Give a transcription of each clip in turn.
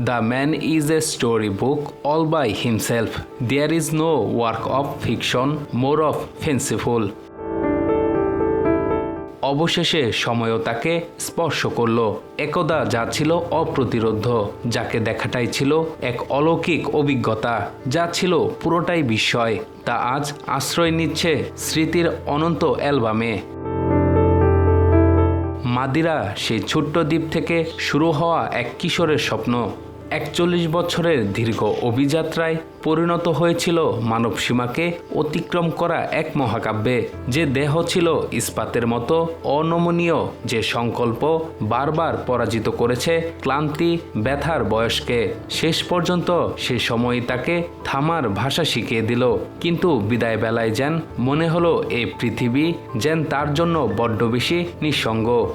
The man is a storybook all by himself. There is no work of fiction more of fanciful. অবশেষে সময়ও তাকে স্পর্শ করল। একদা যা ছিল অপ্রতিরোধ্য, যাকে দেখাটাই ছিল এক অলৌকিক অভিজ্ঞতা, যা ছিল পুরোটাই বিস্ময়, তা আজ আশ্রয় নিচ্ছে স্মৃতির অনন্ত অ্যালবামে। মাদিরা সেই ছোট্ট দ্বীপ থেকে শুরু হওয়া এক কিশোরের স্বপ্ন ৪১ বছরের দীর্ঘ অভিযাত্রায় পরিণত হয়েছিল মানব সীমাকে অতিক্রম করা এক মহাকাব্যে। যে দেহ ছিল ইস্পাতের মতো অনমনীয়, যে সংকল্প বারবার পরাজিত করেছে ক্লান্তি ব্যথার বয়সকে। শেষ পর্যন্ত সে সময়ই তাকে থামার ভাষা শিখিয়ে দিল। কিন্তু বিদায় বেলায় যেন মনে হলো এই পৃথিবী যেন তার জন্য বড্ড বেশি নিঃসঙ্গ।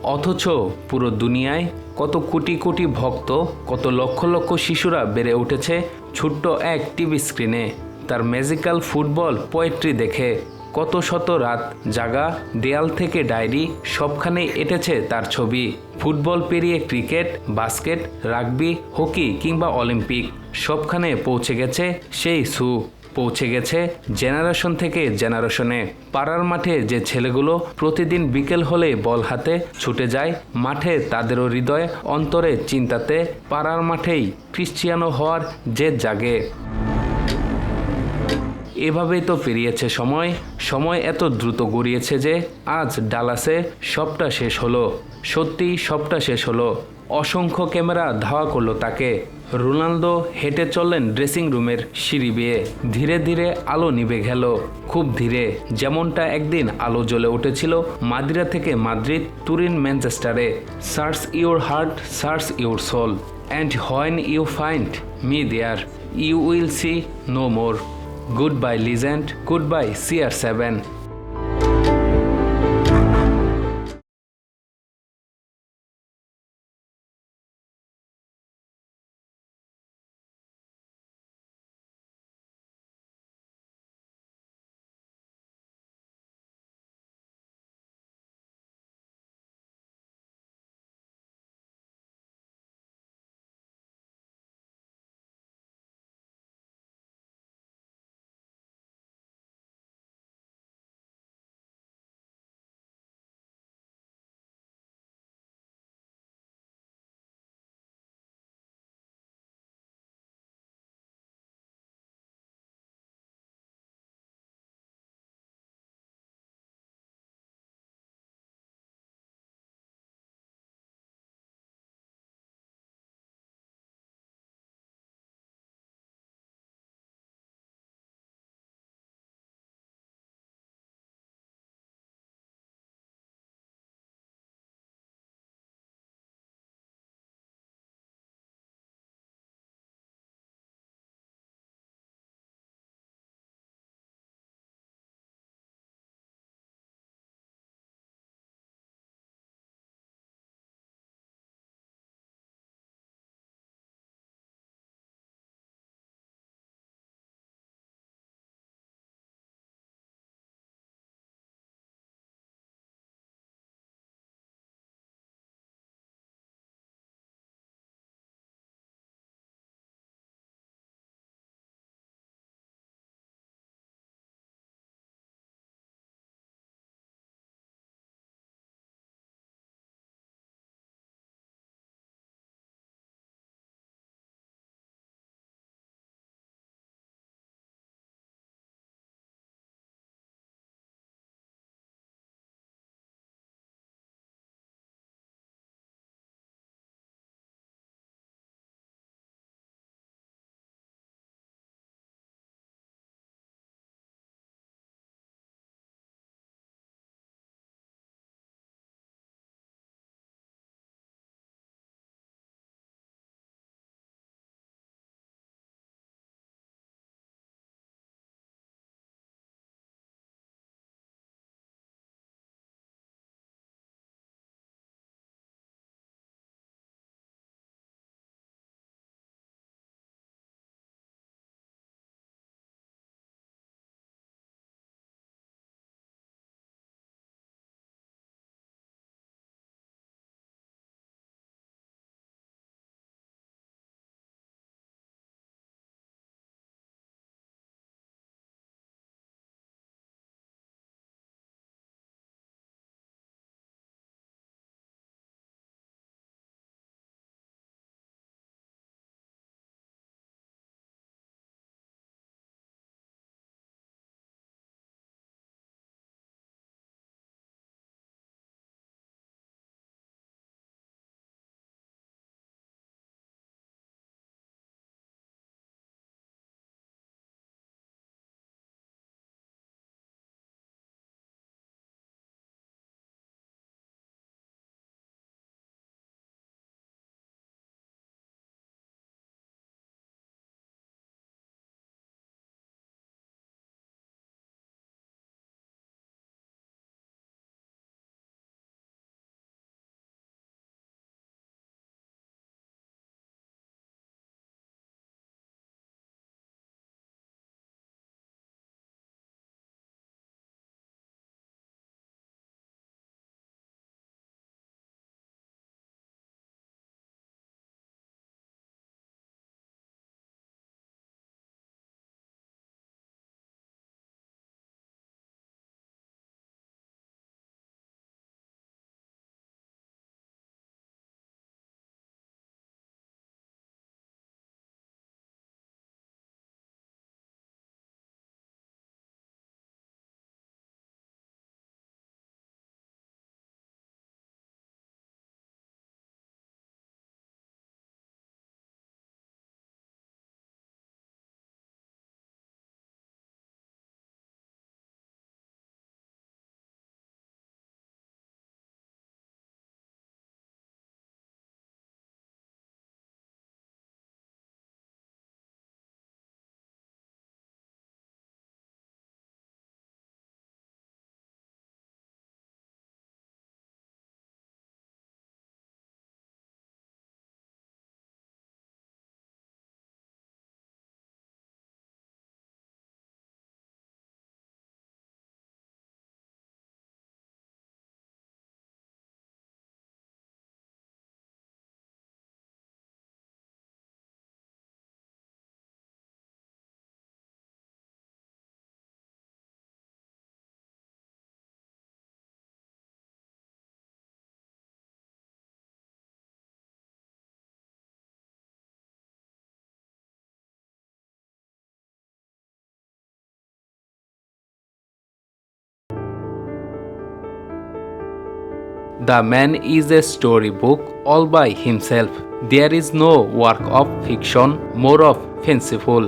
অথচ পুরো দুনিয়ায় কত কোটি কোটি ভক্ত, কত লক্ষ লক্ষ শিশুরা বেড়ে উঠেছে ছোট্ট এক টিভি স্ক্রিনে তার ম্যাজিক্যাল ফুটবল পোয়েট্রি দেখে। কত শত রাত জাগা, দেয়াল থেকে ডায়েরি, সবখানেই এঁটেছে তার ছবি। ফুটবল পেরিয়ে ক্রিকেট, বাস্কেট, রাগবি, হকি কিংবা অলিম্পিক, সবখানে পৌঁছে গেছে সেই সু। পৌঁছে গেছে জেনারেশন থেকে জেনারেশনে। পাড়ার মাঠে যে ছেলেগুলো প্রতিদিন বিকেল হলে বল হাতে ছুটে যায় মাঠে, তাদেরও হৃদয় অন্তরে চিন্তাতে পাড়ার মাঠেই ক্রিশ্চিয়ানো হওয়ার জেদ জাগে। এভাবেই তো পেরিয়েছে সময়। সময় এত দ্রুত গড়িয়েছে যে আজ ডালাসে সবটা শেষ হলো। সত্যিই সবটা শেষ হলো। অসংখ্য ক্যামেরা ধাওয়া করলো তাকে। রোনালদো হেঁটে চললেন ড্রেসিং রুমের সিঁড়ি বেয়ে। ধীরে ধীরে আলো নিভে গেল, খুব ধীরে, যেমনটা একদিন আলো জ্বলে উঠেছিল মাদ্রিদ থেকে মাদ্রিদ, তুরিন, ম্যানচেস্টারে। Search your heart, search your soul, and when you find me there you will see no more. Goodbye legend, goodbye CR7. The man is a story book all by himself, there is no work of fiction more of fanciful.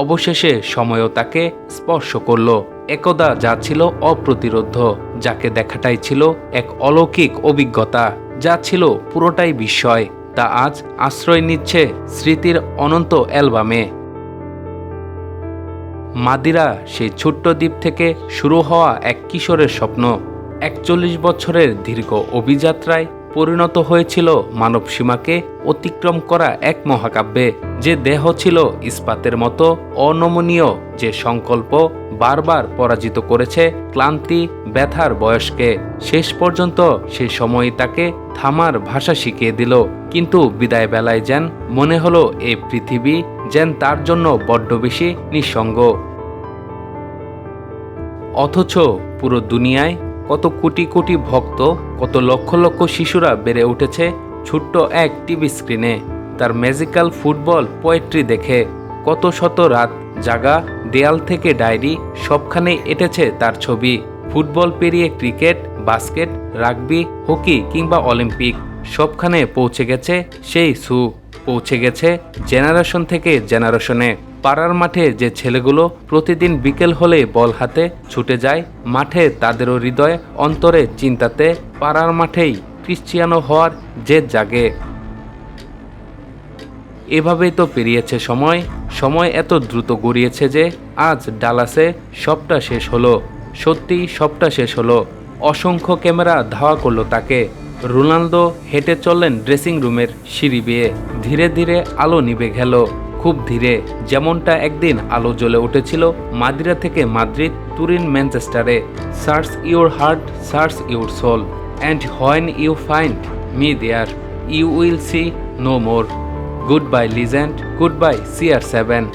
অবশেষে সময়ও তাকে স্পর্শ করল, একদা যা ছিল অপ্রতিরোধ্য, যাকে দেখাটাই ছিল এক অলৌকিক অভিজ্ঞতা, যা ছিল পুরোটাই বিস্ময়, তা আজ আশ্রয় নিচ্ছে স্মৃতির অনন্ত অ্যালবামে। মাদিরা সেই ছোট্ট দ্বীপ থেকে শুরু হওয়া এক কিশোরের স্বপ্ন ৪১ বছরের দীর্ঘ অভিযাত্রায় পরিণত হয়েছিল মানব সীমাকে অতিক্রম করা এক মহাকাব্যে, যে দেহ ছিল ইস্পাতের মতো অনমনীয়, যে সংকল্প বারবার পরাজিত করেছে ক্লান্তি ব্যথার বয়সকে। শেষ পর্যন্ত সেই সময়ই তাকে থামার ভাষা শিখিয়ে দিল, কিন্তু বিদায় বেলায় যেন মনে হলো এই পৃথিবী যেন তার জন্য বড্ড বেশি নিঃসঙ্গ। অথচ পুরো দুনিয়ায় কত কোটি কোটি ভক্ত, কত লক্ষ লক্ষ শিশুরা বেড়ে উঠেছে ছোট্ট এক টিভি স্ক্রিনে, তার ম্যাজিক্যাল ফুটবল পোয়েট্রি দেখে। কত শত রাত জাগা, দেয়াল থেকে ডায়েরি, সবখানে এঁটেছে তার ছবি। ফুটবল পেরিয়ে ক্রিকেট, বাস্কেট, রাগবি, হকি কিংবা অলিম্পিক, সবখানে পৌঁছে গেছে সেই সু, পৌঁছে গেছে জেনারেশন থেকে জেনারেশনে। পাড়ার মাঠে যে ছেলেগুলো প্রতিদিন বিকেল হলে বল হাতে ছুটে যায় মাঠে, তাদেরও হৃদয় অন্তরে চিন্তাতে পাড়ার মাঠেই ক্রিশ্চিয়ানো হওয়ার জেদ জাগে। এভাবেই তো পেরিয়েছে সময়, সময় এত দ্রুত গড়িয়েছে যে আজ ডালাসে সবটা শেষ হলো, সত্যি সবটা শেষ হলো। অসংখ্য ক্যামেরা ধাওয়া করলো তাকে। রোনালদো হেঁটে চললেন ড্রেসিং রুমের সিঁড়ি বেয়ে, ধীরে ধীরে আলো নিভে গেল, খুব ধীরে, যেমনটা একদিন আলো জ্বলে উঠেছিল মাদিরা থেকে মাদ্রিদ, তুরিন, ম্যানচেস্টারে। Search your heart, search your soul, and when you find me there you will see no more. Goodbye legend, goodbye CR7।